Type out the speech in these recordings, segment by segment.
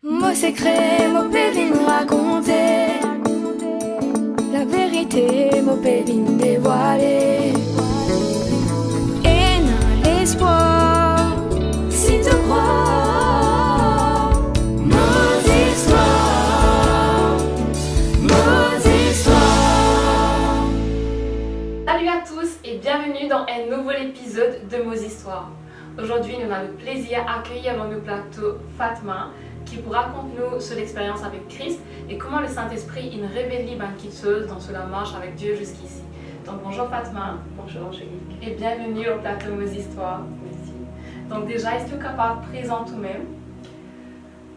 Mots secrets, mots pédines raconter la vérité, mots pédines dévoiler. Et n'a l'espoir, si tu crois. Nos histoires, nos histoires. Salut à tous et bienvenue dans un nouvel épisode de Nos histoires. Aujourd'hui, nous avons le plaisir d'accueillir dans nos plateaux Fatma, qui vous raconte nous sur l'expérience avec Christ et comment le Saint-Esprit une révélé banquiteuse dans la marche avec Dieu jusqu'ici. Donc bonjour Fatma. Bonjour Angélique. Et bienvenue au plateau Nos histoires. Merci. Donc déjà, est-ce que tu es capable de présenter toi-même?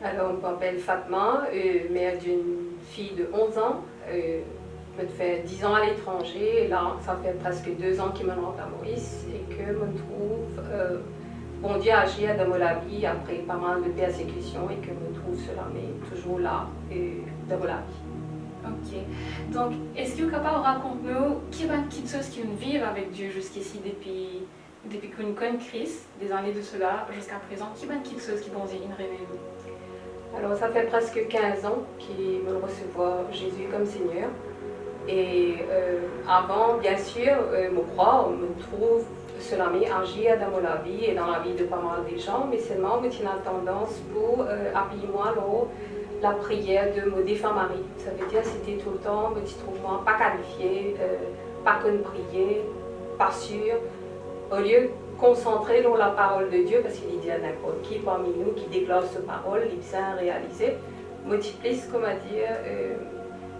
Alors, je m'appelle Fatma, mère d'une fille de 11 ans. Je fais 10 ans à l'étranger et là, ça fait presque 2 ans que je me rends à Maurice et que je me trouve, bon Dieu agit dans ma vie après pas mal de persécutions et que je me trouve cela, mais toujours là, dans ma vie. Ok. Donc, est-ce que tu es capable de raconter-nous qui est banquiteuse qui vit avec Dieu jusqu'ici depuis qu'on connaît Christ, des années de cela jusqu'à présent, qui est banquiteuse qui bon Dieu une révèle? Alors, ça fait presque 15 ans qu'il me recevoir Jésus comme Seigneur. Et avant, bien sûr, je crois, on me trouve cela agir dans ma vie et dans la vie de pas mal de gens, mais seulement j'ai une tendance pour appuyer moi la prière de mon défunt mari. Ça veut dire que c'était tout le temps, je trouve moi pas qualifié, pas connu prier, pas sûr. Au lieu de concentrer dans la parole de Dieu, parce qu'il dit à n'importe qui parmi nous qui déclare cette parole, il bien réalisé, multiplie, comment dire,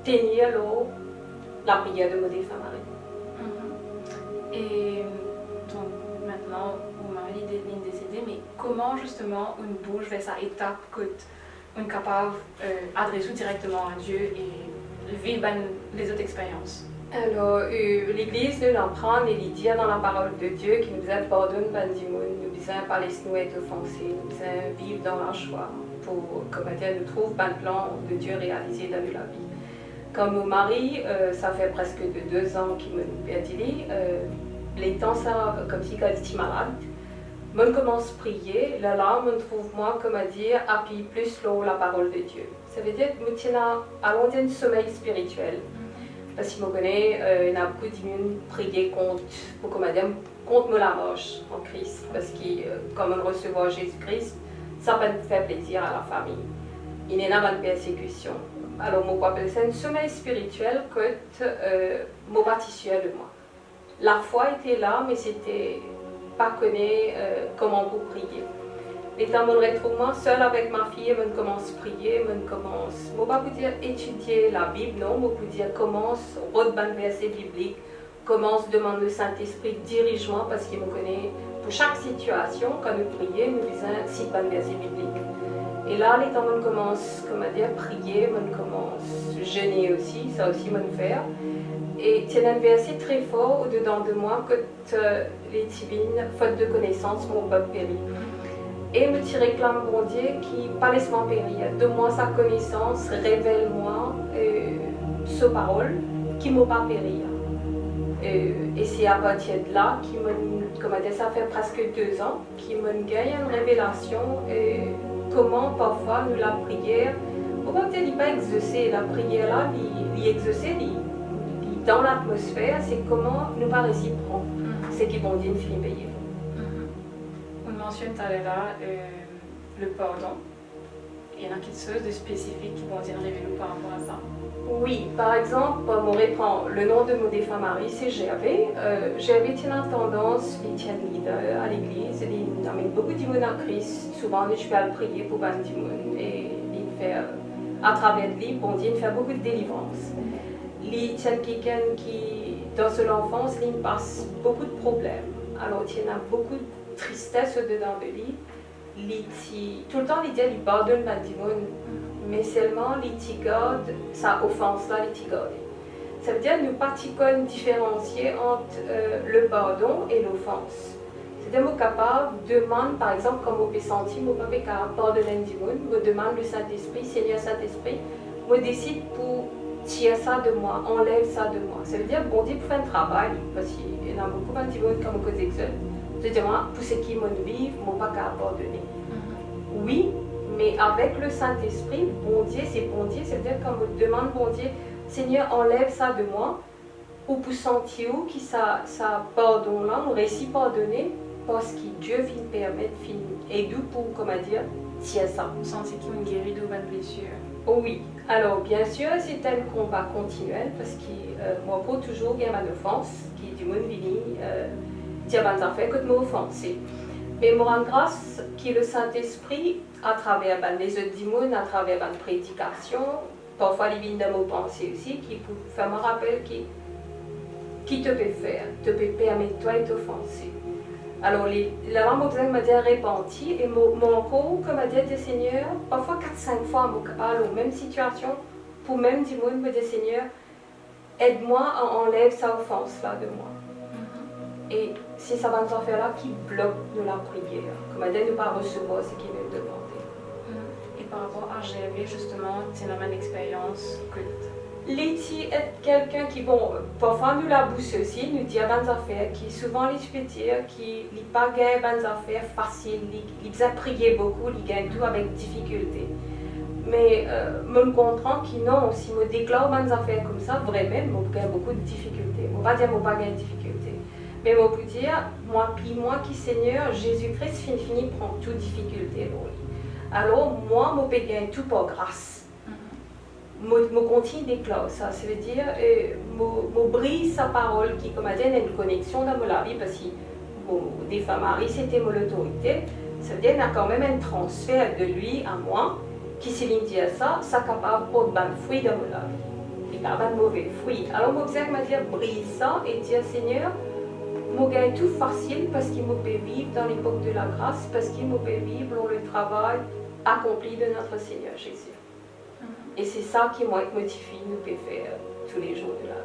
tenir la prière de mon défunt mari. Et donc maintenant, mon mari est décédé, mais comment justement on bouge vers cette étape qu'on est capable d'adresser directement à Dieu et vivre les autres expériences? Alors, l'Église nous l'apprend et il dit dans la parole de Dieu qu'il nous a pardonné du monde, nous besoin pas laisser nous être offensés, nous besoin vivre dans la joie pour, comment dire, nous trouver un plan de Dieu réalisé dans la vie. Comme mon mari, ça fait presque 2 ans qu'il me perdit, les temps ça comme si il était malade. Je commence à prier, là, je trouve moi, comment dire, appuie plus sur la parole de Dieu. Ça veut dire que je tiens à un sommeil spirituel. Parce qu'il me connaît, il y a beaucoup de gens prier contre la marche en Christ. Parce que, comme on reçoit Jésus-Christ, ça peut faire plaisir à la famille. Il y a une persécution. Alors, je appelle ça un sommeil spirituel que je bâtissais de moi. La foi était là, mais c'était pas connaître comment pour prier. Et dans mon retrouve seule avec ma fille, je commence à prier, je ne vais pas vous dire étudier la Bible, non, je vais vous dire commence à retenir les versets bibliques, commence à demander au Saint-Esprit dirige-moi parce qu'il me connaît pour chaque situation, quand nous prions, nous disons cite un verset biblique. Et là, les temps, je commence à prier, je commence à jeûner aussi, ça aussi, je faire. Et il y a un verset très fort au-dedans de moi que les divines, faute de connaissance, mon peuple périt. Et me réclame bon Dieu qui, pas laisse-moi périr, donne-moi sa connaissance, révèle-moi sa parole qui ne m'a pas périr. Et c'est à partir de là, ça fait presque 2 ans, qui me gagne une révélation comment parfois nous la prière, on va peut-être pas exaucer la prière là, l'exaucer dans l'atmosphère, c'est comment nous pas réciproques. C'est qui bon Dieu finit payer. On mentionne tout à l'heure le pardon. Il y en a quelque chose de spécifique qui vont dire révéler par rapport à ça. Oui, par exemple, on reprend le nom de mon défunt mari, c'est Gervais. Gervais tient une tendance, il tient leader à l'église, il amène beaucoup de monde à Christ. Souvent, je peux le prier pour beaucoup de monde et il fait, à travers lui, bon Dieu, il fait beaucoup de délivrance. Il tient quelqu'un qui, dans son enfance, il passe beaucoup de problèmes. Alors, il y a beaucoup de tristesse au-dedans de lui. Tout le temps, il dit qu'il pardonne beaucoup de monde. Mais seulement il garde sa offense-là, il garde. Ça veut dire que nous ne différencier entre le pardon et l'offense. C'est-à-dire que nous sommes capables de demander, par exemple, comme on peut sentir, nous ne sommes pas capables de pardonner du monde, nous demandons le Saint-Esprit, Seigneur Saint-Esprit, nous décide pour tirer ça de moi, enlève ça de moi. Ça veut dire que bon Dieu pour faire un travail, parce qu'il y a beaucoup de monde comme cause exode. C'est-à-dire pour ce qui m'ont vécu, je ne suis pas capable de pardonner. Oui, Mais avec le Saint-Esprit, bon Dieu, c'est-à-dire quand on demande bon Dieu, Seigneur, enlève ça de moi, ou pour sentir qui ça pardon là, on réussit pardonner, parce que Dieu finit permettre, finit aider pour, comment dire, tiens ça. Vous sentez qu'il y a une guérie de votre blessure? Oh oui, alors bien sûr, c'est un combat continuel, parce que moi, pour toujours, il y a ma offense, qui est du monde vini, dire bonnes affaires que de m'offenser. Mais moi, rends grâce que le Saint-Esprit, à travers les autres démons, à travers la prédication, parfois les vignes de mes pensées aussi, qui peut faire me rappeler qui te peut faire, te peut permettre toi de t'offenser. Alors, la langue m'a dit répenti, et mon rôle, comme a dit le Seigneur, parfois 4-5 fois, à la même situation, pour même du monde, me dit Seigneur, aide-moi à enlever cette offense-là de moi. Et c'est ça va nous en faire là qui bloque de la prière. Comme a dit, ne pas recevoir ce qu'il veut demander. Et par rapport à GV, justement, c'est la même expérience que Letty est quelqu'un qui, bon, parfois nous la bousse aussi, nous dit bonnes affaires, qui souvent les dire, qui ne pas gagne bonnes affaires faciles, il a prié beaucoup, il gagne tout avec difficulté. Mais me comprend que non, si je déclare bonnes affaires comme ça, vraiment, je gagne beaucoup de difficultés. Je ne vais pas dire que je pas gagne de difficultés. Mais je peux dire, moi qui Seigneur, Jésus-Christ finit prend toute difficulté. Alors moi, je peux gagner tout par grâce. Je continue d'éclore ça, ça veut dire je brise sa parole qui, comme a dit, a une connexion dans ma vie parce que des femmes mariées, c'était mon autorité. Ça veut dire qu'il y a quand même un transfert de lui à moi qui, s'il me dit ça, ça capable de porter de fruits dans ma vie. Et pas de mauvais fruits. Alors, je m'a dit brise ça et dire Seigneur, je gagne tout facile parce qu'il me peut vivre dans l'époque de la grâce, parce qu'il me peut vivre dans le travail accompli de notre Seigneur Jésus. Et c'est ça qui m'a motivé, nous peut faire tous les jours de la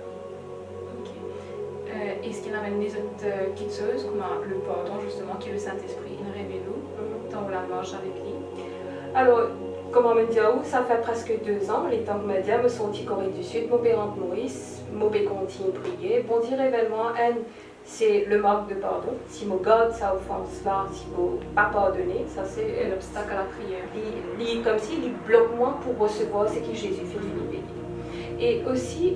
vie. Est-ce qu'il amène des autres petites choses, comme le pardon justement, qui est le Saint-Esprit, il révèle tant la marche avec lui? Alors, comme on me dit, ça fait presque 2 ans, les temps que me dit, me sont Corée du Sud, mon père Maurice, mon père continue de prier. Bon, dit révèlement, c'est le manque de pardon. Si je garde sa offense-là, si je ne pas pardonner, ça c'est l'obstacle à la prière. Comme s'il bloque moi pour recevoir ce que Jésus fait béni. Et aussi,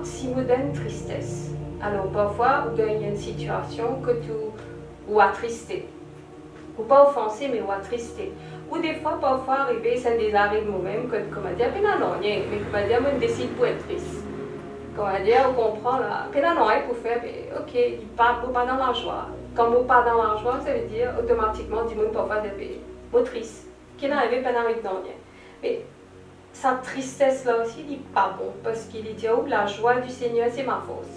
si je donne tristesse. Alors parfois, il y a une situation que tu ou attristé. Ou pas offensé, mais ou attristé. Ou des fois, parfois, arriver, ça nous arrive nous-mêmes, comme on dit, non, mais comme on dit, on décide pour être triste. Comme on dit, on comprend là, non, pour faire, ok, il part pas dans la joie. Quand on part dans la joie, ça veut dire automatiquement, du monde parfois, c'est triste. Qui n'arrive pas d'arriver dans rien. Mais sa tristesse là aussi, il n'est pas bon, parce qu'il dit, oh, la joie du Seigneur, c'est ma force.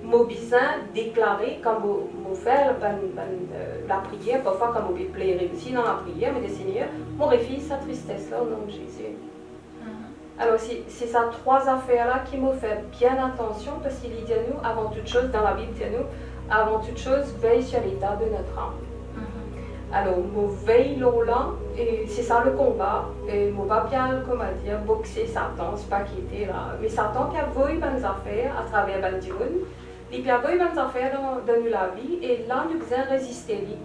Mon besoin déclaré quand je fais la prière, parfois quand je plairai aussi dans la prière, mais le Seigneur, mon refuse sa tristesse-là au nom de Jésus. Alors c'est ces 3 affaires-là qui me fait bien attention, parce qu'il dit à nous, avant toute chose, dans la Bible, il dit à nous, avant toute chose, veille sur l'état de notre âme. Alors, je veille là, et c'est ça le combat. Et je va bien, comment dire, boxer Satan, c'est pas qu'il était là. Mais Satan qui a voulu bonnes affaires à travers les démons, il a voulu bonnes affaires dans la vie, et là, nous devons résister lui.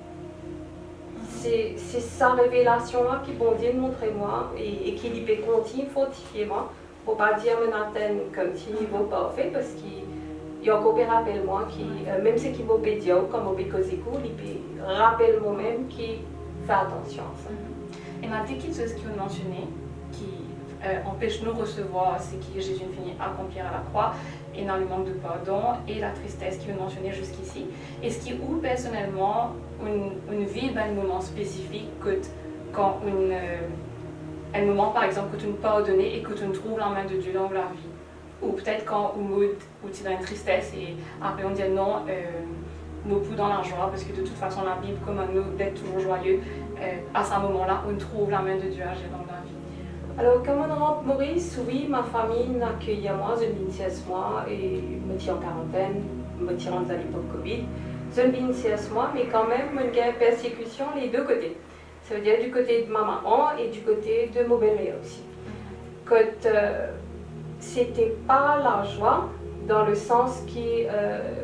C'est sa révélation-là qui bon Dieu montrer moi, et qui lui peut continuer, fortifier moi. Il ne faut pas dire mon antenne comme s'il ne vaut pas fait, parce qu'il y a encore un rappel moi, qui, même ce qui vaut pédia, comme au Bécosico, il peut rappeler moi-même qui fait attention à ça. Et la petite chose qui vous mentionnez, qui empêche nous de recevoir ce que Jésus finit accomplir à la croix, et dans le manque de pardon et la tristesse qui vous mentionnez jusqu'ici. Est-ce qu'il ou personnellement une vie un moment spécifique que quand un moment par exemple que tu nous pardonnes et que tu trouves la main de Dieu dans la vie, ou peut-être quand où tu as une tristesse et après on dit non, nous pouvons dans la joie, parce que de toute façon la Bible commande nous d'être toujours joyeux, à ce moment-là on trouve la main de Dieu agir dans la vie. Alors, comme on rentre Maurice, oui, ma famille m'accueille à moi, je me 16 mois et me tire en quarantaine, me tirant à l'époque Covid. Je me 16 mois, mais quand même, il y a une persécution les 2 côtés. Ça veut dire du côté de ma maman et du côté de mon belle-mère aussi. Quand c'était pas la joie, dans le sens que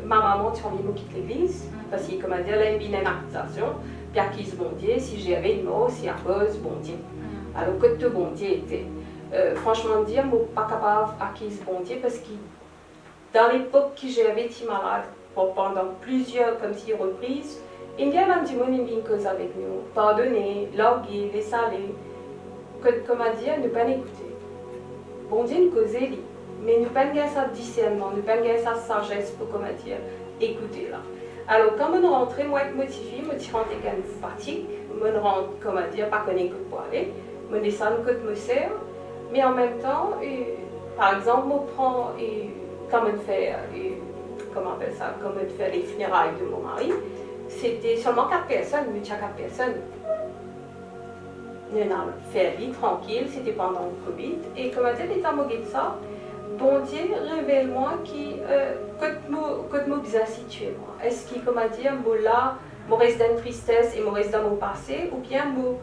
ma maman, tu as quitte l'église, parce que, comme elle dit, elle a une accusation. puis à qui ce bon Dieu, si j'avais une mort, c'est à cause bon Dieu. Alors que tout bon Dieu était. Franchement dire, moi pas capable à qui ce bon Dieu, parce que dans l'époque que j'avais été malade, pendant plusieurs comme si reprises, il y a un petit monde qui cause avec nous, pardonner, larguer, laisser aller, comment dire, ne pas l'écouter. Bon Dieu nous cause lui, mais nous pas gagner sa discernement, nous pas gagner sa sagesse pour comment dire, écouter là. Alors quand on rentre, moi être motivé, me tirant des gains fatigue, me rendre, comment dire, pas connaître que pour aller, me descendre que me sert, mais en même temps, par exemple, je prends, comme on fait, comment on appelle ça, comme on fait les funérailles de mon mari, c'était seulement 4 personnes, mais 4 personnes. On a fait vie tranquille, c'était pendant le Covid, et comme on dit, l'état de ça, bon Dieu, révèle-moi qui, que moi bien situé, moi. Est-ce qu'il, comment dire, moi là, moi reste dans une tristesse et moi reste dans mon passé, ou bien moi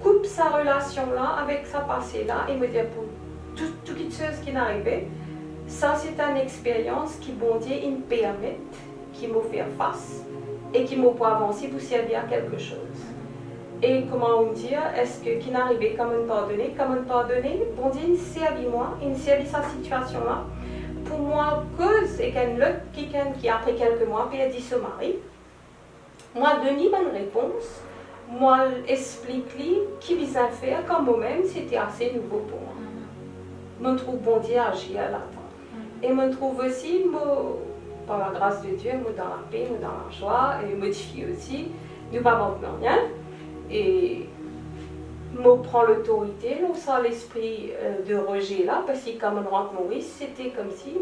coupe sa relation là avec sa passé là et me dire pour toutes les choses qui n'arrivaient, ça c'est une expérience qui, bon Dieu, il me permet, qui m'a fait face et qui m'a pour avancer pour servir à quelque chose. Et comment on dit, est-ce que qui n'arrivait comme on pardonner, bon Dieu, il servi moi, il servi sa situation là, pour moi, cause et qu'un autre qui après quelques mois perdu son mari, moi donne bonne réponse, moi explique-lui qui vient faire quand moi-même c'était assez nouveau pour moi. Je trouve bon Dieu agir à l'attendre. Et je trouve aussi, par la grâce de Dieu, dans la paix, dans la joie, et modifie aussi, nous ne pas rien. Et je prends l'autorité, sans l'esprit de rejet là, parce que quand on rentre Maurice, c'était comme si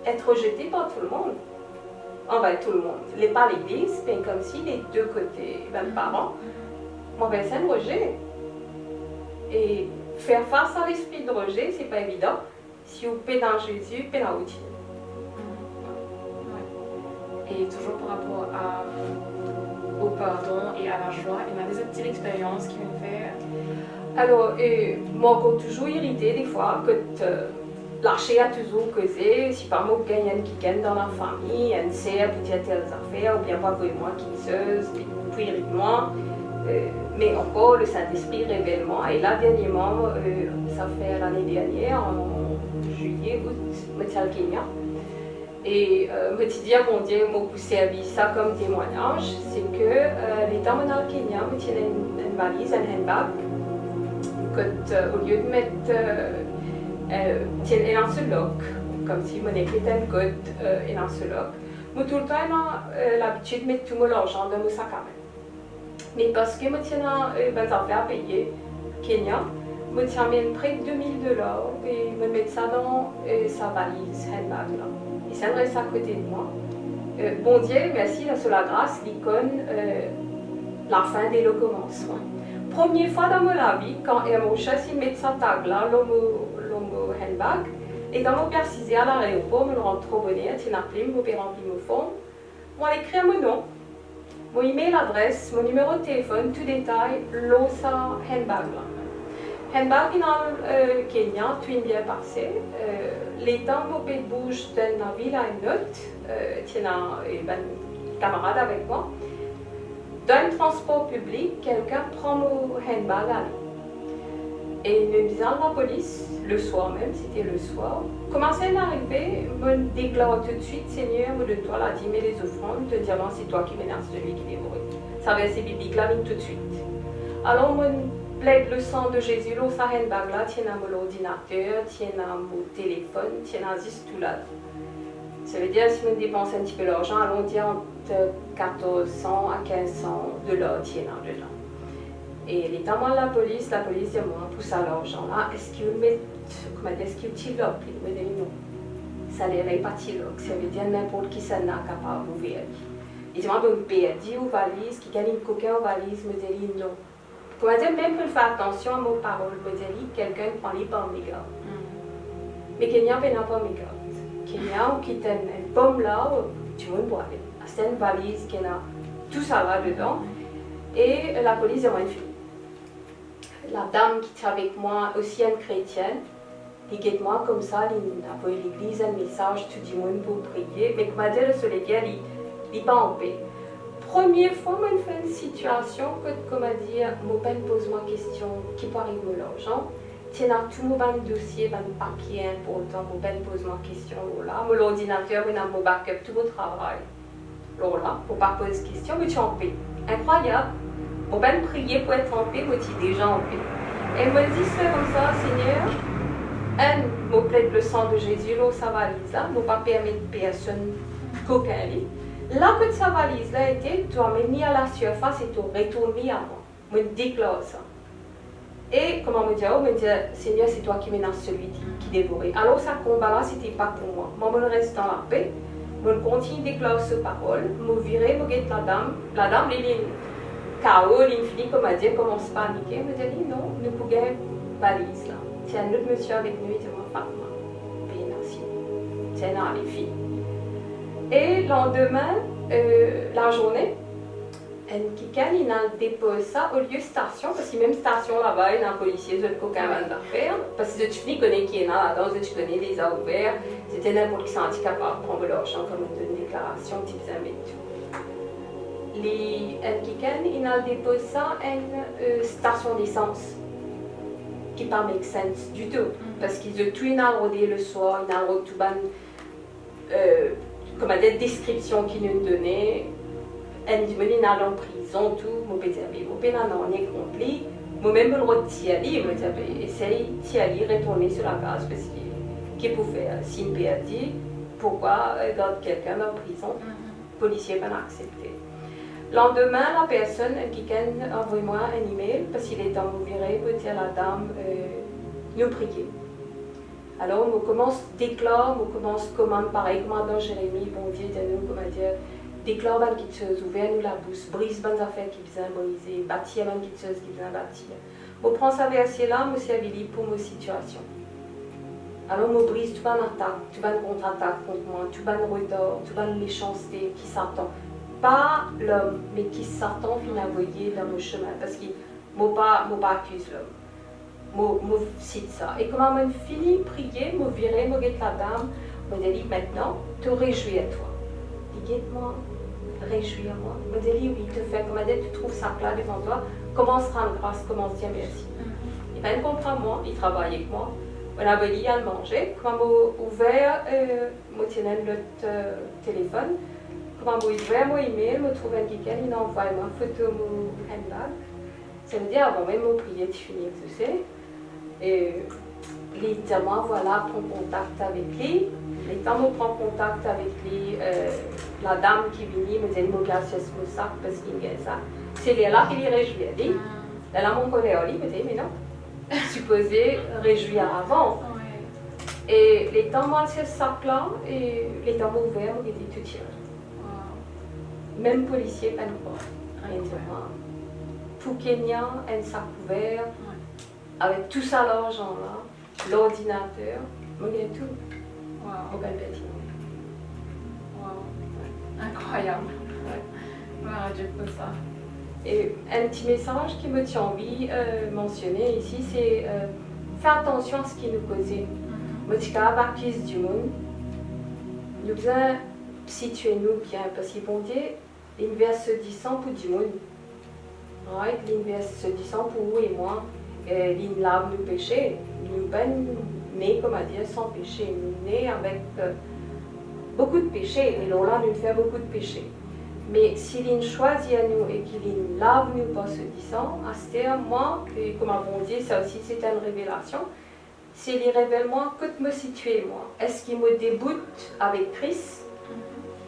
être rejeté par tout le monde. Enfin, tout le monde. Pas l'église, mais comme si les deux côtés, même parents, c'est un rejet. Et faire face à l'esprit de rejet, c'est pas évident. Si vous paie dans Jésus, paie dans l'outil. Et toujours par rapport au pardon et à la joie, il y a des petites expériences qui me fait. Alors, moi, je suis toujours irritée des fois que lâcher a toujours causé, si par moi, il y a une qui gagne dans la famille, une sœur pour dire telles affaires, ou bien pas moi qui seuse, puis irrite-moi. Mais encore, le Saint-Esprit révèle-moi. Et là, dernièrement, ça fait l'année dernière, en juillet, août, je suis au Kenya. Et je me dis, mon Dieu, m'a servi ça comme témoignage, c'est que les temps au Kenya, je tiens une valise, un handbag, que, au lieu de mettre un seul loc, comme si mon écrit un code et un seul loc, je tout le temps l'habitude de mettre tout mon argent dans mon sac à main. Mais parce que je tiens des affaires à payer au Kenya, je tiens près de $2000 et je mets ça dans sa valise, handbag là. Et ça reste à côté de moi. Bon Dieu, merci, là, sur la grâce, l'icône, la fin des commencements. Première fois dans ma vie, quand mon chef met sa tag là, l'homme handbag, et dans mon persisé à l'aéroport, je me rends trop bonnet, je appelé, je me rempli mon fond, je écrit mon nom, mon email adresse, mon numéro de téléphone, tout détail, l'osa handbag là. Handbag dans le Kenya, tout est bien passé. Les temps où je bouge d'une ville à une autre, tiens un camarade avec moi. Dans le transport public, quelqu'un prend mon handbag à lui. Et nous disons à la police, le soir même, c'était le soir, commençait à arriver, me déclare tout de suite, Seigneur, me donne toi la dîme et les offrandes, te disant c'est toi qui m'énerve celui qui dévore. Ça verset biblique la ligne tout de suite. Alors, moi, plaide le sang de Jésus, l'eau sa handbag là, tiens à mon ordinateur, tiens à mon téléphone, tiens à juste tout là. Ça veut dire si on dépense un petit peu d'argent, allons dire entre 1400 à 1500 $, tiens là dedans. Et les témoins de la police dit moi, pour ça l'argent là, est-ce qu'ils mettent, comment dire, est-ce qu'ils utilisent l'op? Ils me disent non. Ça ne l'est pas tilok, ça veut dire n'importe qui ça n'a capable d'ouvrir. Ils disent moi, je me perds aux valises, qui gagne une coquin aux valises, me disent non. Comment dire, même pour faire attention à mes paroles, me dire quelqu'un prend les pommes mes gars. Mais Kenya n'a pas mes gars. Kenya, ou qui a une pomme là, tu veux me boire. C'est une valise qui a tout ça là dedans. Et la police a une fille. La dame qui est avec moi, aussi une chrétienne, qui guette moi comme ça, elle a envoyé l'église un message, tout le monde pour prier. Mais comment dire, le soleil, il n'est pas en paix. première fois, moi, je fais une situation que, comment dire, mon ben pose moi question qui peut arriver à l'argent. Tiens, dans tout mon ben dossier, ben papier important, mon ben pose moi question, là. Mon ordinateur, mon backup, tout mon travail. Alors là, pour pas poser question, mais tu en paix. Incroyable. Mon ben prier pour être en paix, moi, tu es déjà en paix. Et me dit, c'est comme ça, Seigneur, me plaide le sang de Jésus, là, ça valise là, ne pas permettre personne qu'aucun lit. Là que sa valise là était, tu as mis à la surface et tu retournes à moi. Je déclare ça. Et comment me dire, oh, me dit, Seigneur, c'est toi qui menaces celui qui dévorait. Alors, ça combat là, c'était pas pour moi. Moi, je reste dans la paix. Je continue à déclarer ce parole. Je virer, je guette la dame. La dame, elle est chaos, l'infini, comme elle dit, commence à paniquer. Je me dis, non, nous pouvons gagner valise là. Tiens, un autre monsieur avec nous, il dit, Fatma, bien merci. Tiens, là, les filles. Et le lendemain, la journée, il a déposé ça au lieu de station, parce que même station là-bas, il y a un policier, de coquin d'affaires, parce que tu connais qui est là, tu connais les a ouverts, c'était n'importe qui s'est handicapé à prendre l'argent comme une déclaration, tu faisais tout. Il a déposé ça à une station d'essence, qui ne make sense du tout, parce qu'ils ont tout enrodé le soir, ils ont tout comme des descriptions qu'ils nous donnaient. Elle dit, il en prison, tout, mon père dit, mon père en est complet, moi-même, je le retire, je me dis, essaye de retourner sur la case, parce qu'il peut faire. Si une père dit, pourquoi garde quelqu'un en prison, le policier va l'accepter. Le lendemain, la personne qui a envoyé moi un email, parce qu'il est en viré, pour dire à la dame, nous prier. Alors, on commence déclare, on commence commande pareil, commandant Jérémie, bon Dieu, nous, comment dire, déclare ban qui se ouvert nous la bouche, brise bonnes affaires qui besoin briser, bâtir ban qui se besoin bâtir. On prend ça verset là, moi c'est habilité pour ma situation. Alors, on brise tout ban attaque, tout ban contre-attaque contre moi, tout ban retard, tout ban méchanceté qui s'attend. Pas l'homme, mais qui s'attend vient envoyer dans mon chemin, parce qu'il ne pas accuse l'homme. Je cite ça. Et comment je finis de prier, je virais, je guette la dame, je dis maintenant, te réjouis à toi. Il dit, moi, réjouis à moi. Je dis, oui, te fais comme tu trouves ça plat devant toi, commence à rendre grâce, commence à dire merci. Il va comprendre moi, il travaille avec moi. On a dit à manger, quand j'ai ouvert mon téléphone, quand j'ai ouvert mon email, je trouve un quelqu'un, il a envoyé une photo de mon handbag. Ça veut dire, avant même mon prière, tu finis, tu sais. Et littéralement, voilà, prend contact avec lui. Et quand on prend contact avec lui, la dame qui vient me dit, il me casse ce sac parce qu'il y a ça. C'est là qu'il est réjoui. Là, mon collègue, il me dit, mais non, supposé réjouir avant. Et les temps, moi, ce sac-là, et les temps ouverts, il était tout tiré. Même policier, pas de quoi. Rien de moi. Tout Kenya, un sac ouvert. Avec tout ça l'argent là, l'ordinateur, on gagne tout. On gagne Incroyable. Voilà, Dieu pour ça. Et un petit message qui me tient envie mentionner ici, c'est faire attention à ce qui nous cause. Moi, je suis accuse du monde. Nous devons situer nous bien, parce que bon Dieu, l'univers se descend pour du monde. Right? L'univers se descend pour vous et moi. Il lave nos péchés. Nous ne sommes pas nés, comme à dire, sans péché. Nous sommes nés avec beaucoup de péchés. Et là, nous faisons beaucoup de péchés. Mais s'il choisit à nous et qu'il lave nous par ce sang, à ce terme, moi, et comme on dit, ça aussi c'est une révélation, s'il révèle moi, que me situer moi. Est-ce qu'il me déboute avec Christ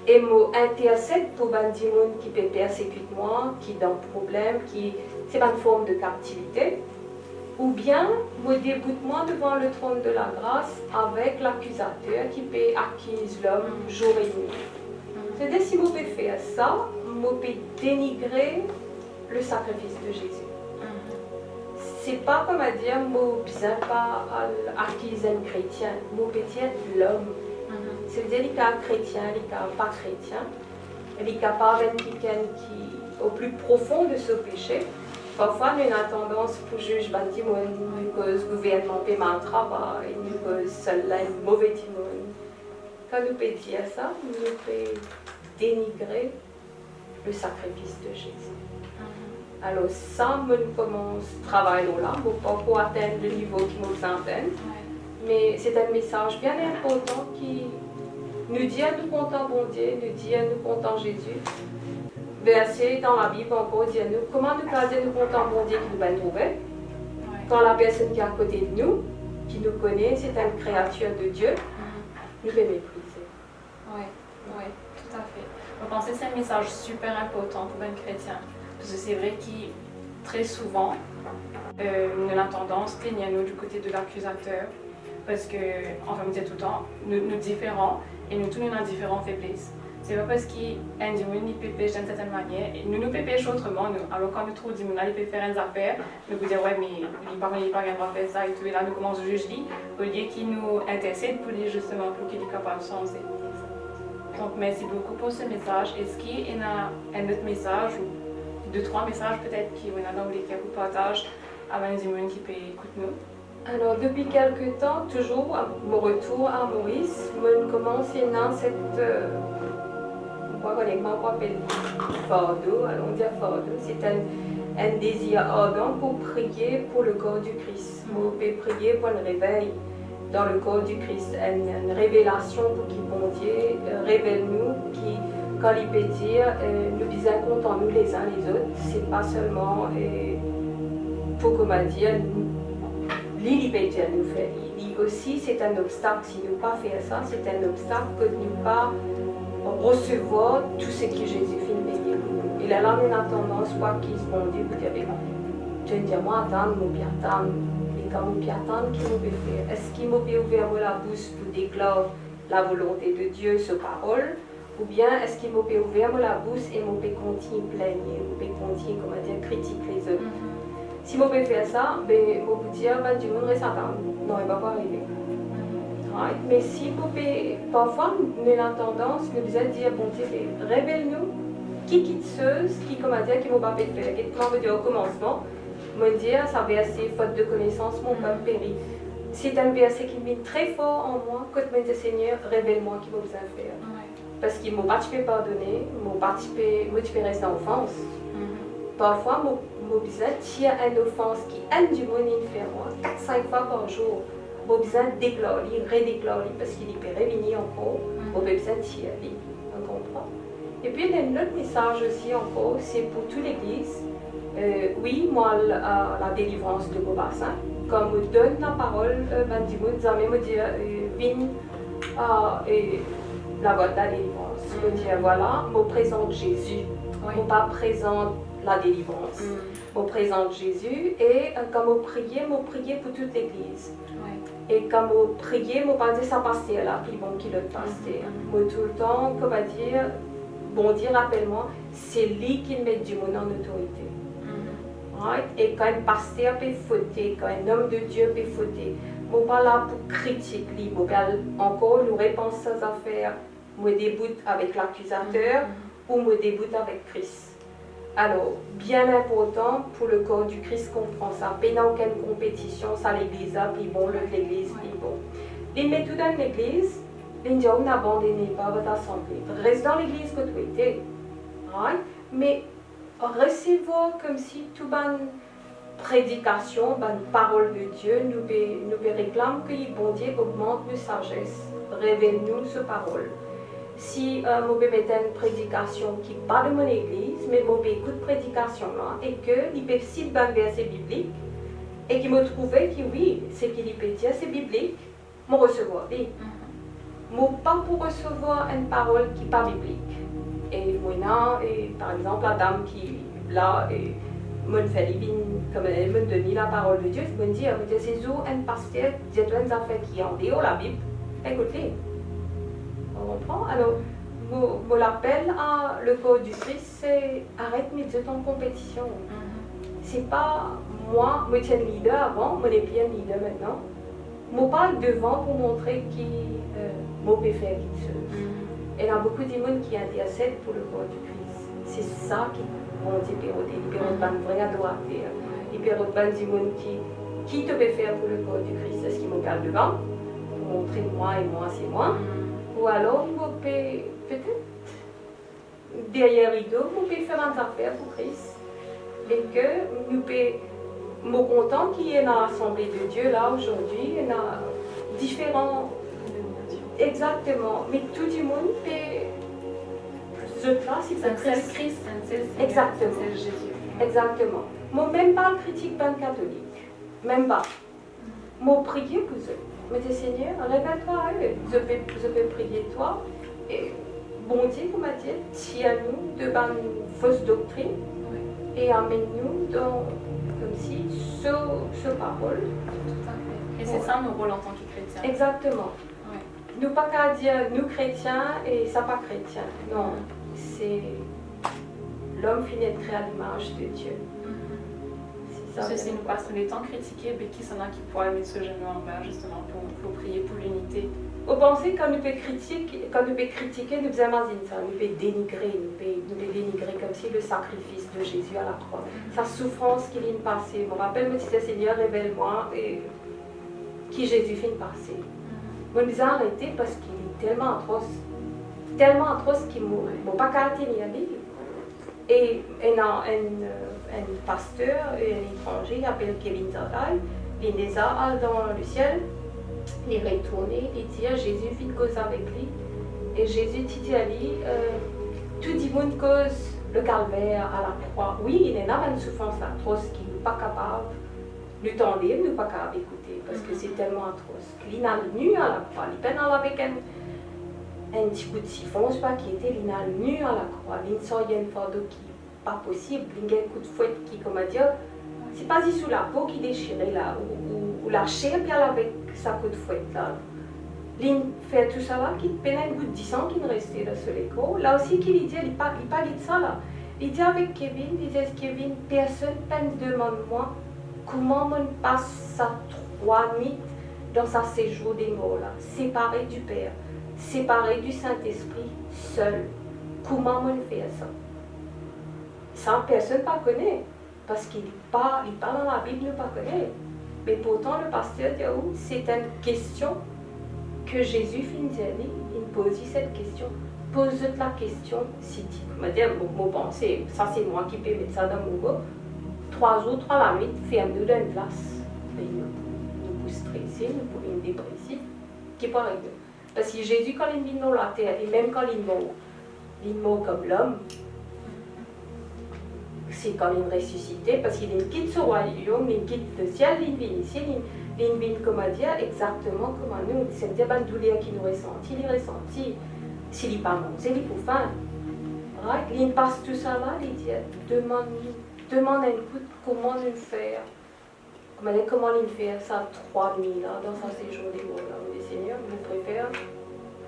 et m'intercède pour des gens qui peut persécuter moi, qui ont des problèmes, qui c'est une forme de captivité? Ou bien, me déboute moi devant le trône de la grâce avec l'accusateur qui peut accuser l'homme jour et nuit. C'est-à-dire, si je peux faire ça, je peux dénigrer le sacrifice de Jésus. C'est pas comme à dire, je ne peux pas accuser un chrétien, je peux dire l'homme. C'est-à-dire, il y a un chrétien, il n'y a pas chrétien. Il y a pas quelqu'un qui est au plus profond de ce péché. Parfois, nous avons tendance pour juger les gens, cause le gouvernement paie mal travail, cause cela est mauvais timon. Quand nous pouvons dire ça, nous pouvons dénigrer le sacrifice de Jésus. Alors ça, je commence à travailler là, pas pour atteindre le niveau qui nous atteint, mais c'est un message bien important qui nous dit à nous compter bon Dieu, nous dit à nous compter Jésus. Verset dans la Bible encore dit à nous comment nous pouvons nous compter bon Dieu qui nous va trouver. Quand la personne qui est à côté de nous, qui nous connaît, c'est une créature de Dieu, nous pouvons mépriser. Oui, tout à fait. Je pense que c'est un message super important pour un chrétien. Parce que c'est vrai que très souvent, nous avons tendance à tenir nous du côté de l'accusateur. Parce que, enfin, on dit tout le temps, nous différents et nous tous nous avons différentes faiblesses. C'est pas parce qu'un dimanche il peut pécher d'une certaine manière, et nous péchons autrement. Alors quand nous trouvons que dimanche il peut faire une affaire, nous vous dire ouais mais il pas de faire ça et tout, et là nous commençons à juger au lieu qu'il nous intercède pour lui justement pour qu'il est capable de changer. Donc merci beaucoup pour ce message. Est-ce qu'il y a un autre message ou 2-3 messages peut-être qui vous dans lesquels vous partagez avec un dimanche qui peut écouter nous? Alors, depuis quelques temps, toujours à mon retour à Maurice, je commence à cette. On appelle fardeau, allons dire fardeau. C'est un désir ardent pour prier pour le corps du Christ. On peut prier pour un réveil dans le corps du Christ, une révélation pour qu'il, bon Dieu, révèle-nous, qui, quand il peut dire, nous disons compte en nous les uns les autres. C'est pas seulement pour, comment dire, il peut dire nous faire. Il aussi, c'est un obstacle. Si nous ne pas faire ça, c'est un obstacle que nous pas recevoir tout ce que Jésus fait payer pour nous. Et là, on a tendance, quoi qu'il se bon Dieu, vous dire, tu veux dire, moi, attendre, mon bien attendre. Et quand mon bien attendre, qu'est-ce qu'on peut faire? Est-ce qu'il m'a ouvert la bouche pour déclarer la volonté de Dieu sur parole? Ou bien est-ce qu'il m'a ouvert la bouche et m'a continuer à plaigner, m'a continuer, comment dire, critiquer les autres? Si je peux faire ça, ben, je peux dire, ben, du monde reste attendre. Non, il ne va pas arriver. Right? Mais si vous pouvez, parfois, nous avons tendance, nous disons dire, bon Dieu, révèle-nous, qui quitte ceux qui, comment dire, qui m'ont pas fait faire. Comment veut dire au commencement, me dire, ça verset, faute de connaissance, mon peuple périt. C'est un verset qui met très fort en moi, quand je me dis, Seigneur, révèle-moi qui va vous faire. Parce qu'ils m'ont pas pardonner, m'ont pas rester en offense. Parfois, mon besoin tire une offense qui aime du monde fait moi 4-5 fois par jour. Mon besoin déclarer, redéclarer parce qu'il peut revenir encore. Mon besoin tire, on comprend. Et puis il y a un autre message aussi encore, c'est pour toute l'Église. Oui, moi la délivrance de mon bassin, quand me donne la parole, ben du monde, ça me dit vigne la voie de la délivrance. Je me dis voilà, me présente Jésus, me pas présente la délivrance. On présente Jésus et quand on priait pour toute l'Église. Et quand on priait, on pas dire ça pasteur là, puis bon qui le pasteur. Moi tout le temps, comment dire, bon Dieu rappelle-moi, c'est lui qui met du monde en autorité. Right? Et quand un pasteur peut fauter, quand un homme de Dieu peut fauter, on pas là pour critiquer, on encore nous répondre sans affaires, me déboute avec l'accusateur ou me déboute avec Christ. Alors, bien important pour le corps du Christ comprend ça. Pas dans aucune compétition, ça l'église a, puis bon, l'église, puis bon. Les méthodes dans l'église, les gens n'abandonnez pas votre assemblée. Reste dans l'église que tu étais. Right? Mais recevez comme si toute bonne prédication, bonne parole de Dieu, nous réclame que le bon Dieu augmente nos sagesse. Révèle-nous ce parole. Si je peux mettre une prédication qui parle de mon église, mais je peux écouter prédication là, et que il peut citer un verset biblique, et qui me trouvait que oui, ce qu'il peut dire c'est biblique, je recevoir. Je ne pas pour recevoir une parole qui n'est pas biblique. Et moi, par exemple, la dame qui là, me fait comme elle me donne la parole de Dieu, je me dis, c'est un pasteur, j'ai une affaire qui est en dehors de la Bible, écoutez. On comprend? Alors, mon appel à le corps du Christ, c'est arrête de mettre en compétition. C'est pas moi, je suis un leader avant, je n'ai plus un leader maintenant. Je parle devant pour montrer qui je peux faire quelque chose. Et il y a beaucoup de gens qui intercèdent pour le corps du Christ. C'est ça qui vont dire il peut être un vrai adorateur. Il peut être un monde qui te peut faire pour le corps du Christ. Est-ce qu'il me parle devant pour montrer moi et moi c'est moi? Ou alors, peut-être derrière rideau, nous pouvons faire une affaire pour Christ. Et que nous pouvons content qu'il y ait dans l'Assemblée de Dieu là aujourd'hui, il y a différents. Exactement, mais tout le monde peut se placer C'est un pour seul Christ. Christ, un seul Seigneur, Exactement. un seul Jésus. Exactement. Moi, même pas critique ben catholique. Même pas. Moi, prier pour eux. Mais Seigneur, révèle-toi à eux. Je peux prier toi. Et bon Dieu, comme a dit, tiens-nous de ben fausse doctrine et amène-nous dans, comme si, ce parole. Tout à fait. Et c'est ça nos rôles en tant que chrétiens. Exactement. Ouais. Nous pas qu'à dire nous chrétiens et ça pas chrétien. Non, c'est l'homme finit d'être créé à l'image de Dieu. C'est ça. Parce que si nous passons les temps critiqués, ben, qui s'en a qui pourrait mettre ce genou en bas justement pour prier pour l'unité. Vous pensez quand nous pouvons critiquer, nous faisons ça, nous pouvons dénigrer, nous pouvons dénigrer comme si le sacrifice de Jésus à la croix, sa souffrance qu'il vient passer. Je me rappelle, me disais Seigneur, révèle-moi et qui Jésus vient passer. Je nous ai arrêté parce qu'il est tellement atroce qu'il ne m'a pas qu'à tenir lui. Et un pasteur, un étranger, appelé Kevin Zardal, il les a dans le ciel. Il est retourné, il dit à Jésus, vite cause avec lui. Et Jésus dit à lui, tout le monde cause le calvaire à la croix. Oui, il est là une souffrance atroce qu'il n'est pas capable de tendre, il n'est pas capable d'écouter parce que c'est tellement atroce. Il n'a nu à la croix, il peine avec un petit coup de siphon, je ne sais pas qui était, il n'a nu à la croix. Il sort une fardeau qui n'est pas possible, il a un coup de fouet qui, comme dire, c'est pas dit sous la peau qui déchirait là, ou la chair, puis elle avec sa coup de fouet là. Il fait tout ça là, qui peine un goût de 10 ans qui ne restait là sur l'écho. Là aussi, qu'il dit, il parle de ça là. Il dit avec Kevin, il dit Kevin, personne ne demande-moi comment on passe sa 3 nuits dans sa séjour des morts là, séparé du Père, séparé du Saint-Esprit, seul. Comment on fait ça? Ça, personne ne connaît. Parce qu'il parle dans la Bible, il ne pas connaît. Mais pourtant, le pasteur dit, oh, c'est une question que Jésus finit, il pose cette question. Pose la question, si tu me dis, mon pensée, ça c'est moi qui peux mettre ça dans mon go. 3 jours, 3 la nuit, ferme-nous dans une place. Mais nous pouvons stresser, nous pouvons être dépressifs. Qui parle de parce que Jésus, quand il vient dans la terre, et même quand il meurt comme l'homme, c'est quand il est ressuscité, parce qu'il quitte ce royaume, il quitte le ciel, il vient ici, il vient comme dire, exactement comme nous. C'est une bonne douleur qu'il nous ressentit, il ressenti. S'il n'est pas bon, c'est lui pour faim. Right? Il passe tout ça là, il dit, demande un coup comment nous faire. Comment il fait ça 3 nuits là, dans sa séjour des morts là. On dit, Seigneur, je préfère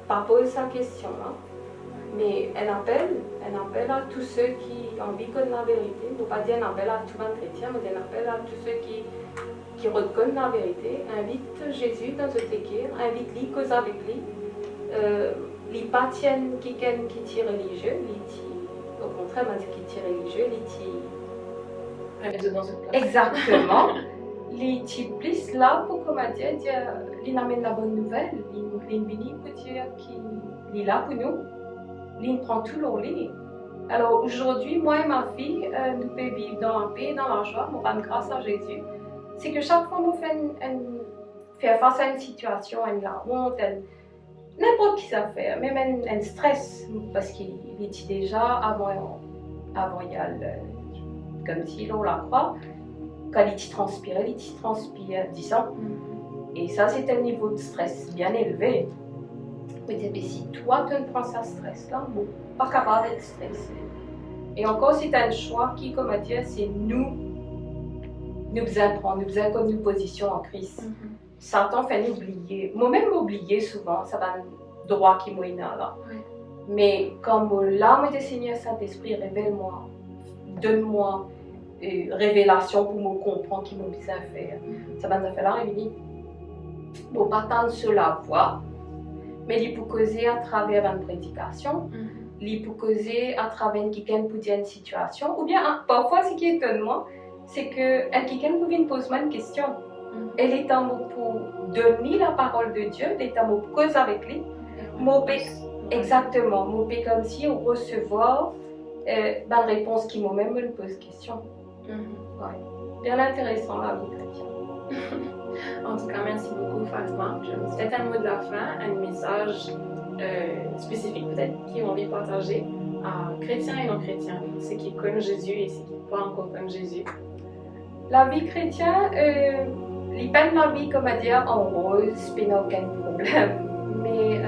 pas poser sa question là. Mais un appel à tous ceux qui ont envie de connaître la vérité. Il ne faut pas dire un appel à tout le monde chrétien, mais un appel à tous ceux qui reconnaissent la vérité. Invite Jésus dans ce équerre, invite-lui, cause avec lui. Les pas tiennent qui tient religieux, au contraire, qui tient religieux, Mettre dans une place. exactement. Les types plus là pour comment dire, il amène la bonne nouvelle, il vient pour dire qu'il est là pour nous. Il prend tout leur lit. Alors aujourd'hui, moi et ma fille, nous pouvons vivre dans la paix, dans la joie, nous rendons grâce à Jésus. C'est que chaque fois nous fait face à une situation, à une honte, n'importe qui ça fait, même un stress, parce qu'il était déjà avant il y a comme si l'on la croit, quand il transpire 10 ans. Et ça, c'est un niveau de stress bien élevé. Mais si toi, tu ne prends ça stress-là, bon, pas capable d'être stressé. Et encore, c'est un choix qui, comme dire, c'est nous besoin prendre, nous besoin comme nous position en Christ. Satan fait nous oublier. Moi-même, m'oublier souvent, ça va droit qui m'a là. Mais comme l'âme de Seigneur Saint-Esprit, révèle-moi, donne-moi révélation pour me comprendre qui m'a besoin faire. Ça va nous faire la réveiller. Bon, pas tant sur la voix. Mais il peut causer à travers une prédication, il peut causer à travers quelqu'un pour dire une situation, ou bien parfois ce qui étonne moi, c'est que quelqu'un peut venir poser une question. Elle est en mot pour donner la parole de Dieu, elle est en mot pour causer avec lui, Exactement, moi peux comme si on recevoir la réponse qui moi-même me pose question. Ouais. Bien intéressant la vie chrétienne. En tout cas, merci beaucoup Fatma. Peut-être un mot de la fin, un message spécifique peut-être qu'ils ont envie de partager à chrétiens et non-chrétiens, ceux qui connaissent Jésus et ceux qui ne pas encore connaissent Jésus. La vie chrétienne, les peines de la vie, comme à dire, en rose, il n'y a aucun problème. Mais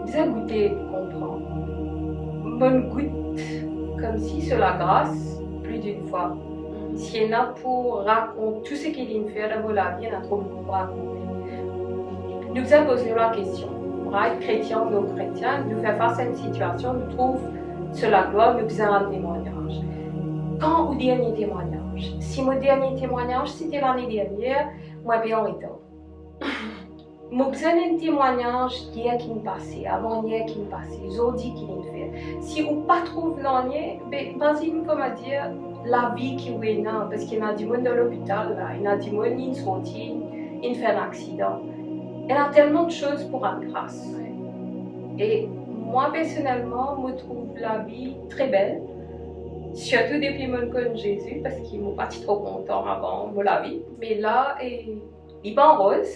vous avez goûté pour comprendre. Bonne goutte, comme si sur la grâce, plus d'une fois. Si il y en a pour raconter tout ce qu'il vient de faire dans la vie, il y en a trop pour raconter. Nous avons posé la question. Right, chrétien ou non chrétien, nous faisons face à une situation, nous trouvons sur la gloire, nous faisons un témoignage. Quand au dernier témoignage? Si mon dernier témoignage c'était l'année dernière, moi bien en retard. Moi besoin d'un témoignage hier qui me passait, avant hier qui me passait, aujourd'hui qui me fait. Si on pas trouve l'année, ben vas-y comme à dire la vie qui est là, parce qu'il y a du monde dans l'hôpital là, il y a du monde qui sorti, il fait un accident. Il y a tellement de choses pour rendre grâce. Et moi personnellement, je trouve la vie très belle. Surtout depuis que je connais Jésus, parce qu'il m'a pas trop content avant de la vie. Mais là, il n'est pas en rose.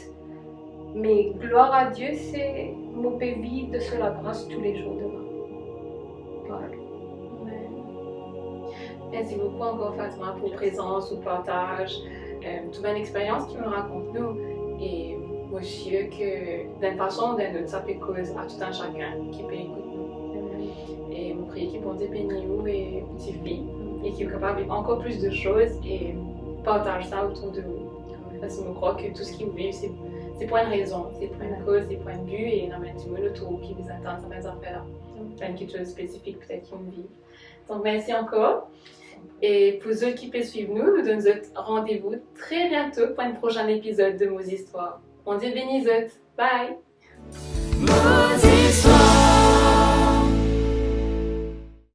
Mais gloire à Dieu, c'est mon peux vivre de la grâce tous les jours de ma vie. Voilà. Merci beaucoup encore Fatma pour présence, pour partage, toute une expérience qui me raconte nous. Et moi je suis sûre que d'une façon ou d'une autre, ça peut cause à tout un chacun qui peut écouter nous. Et mon prière qui peut bénir nous et petite fille et qui est capable de vivre encore plus de choses et partage ça autour de vous. Parce que je crois que tout ce qui vous vit, c'est pour une raison, c'est pour une cause, c'est pour un but et il y a du monde autour qui vous attend, ça va faire quelque chose de spécifique peut-être qui vous vivent. Donc merci encore. Et pour ceux qui peuvent suivre nous, nous donnons rendez-vous très bientôt pour un prochain épisode de Nos Histoires. On dit bénis. Bye!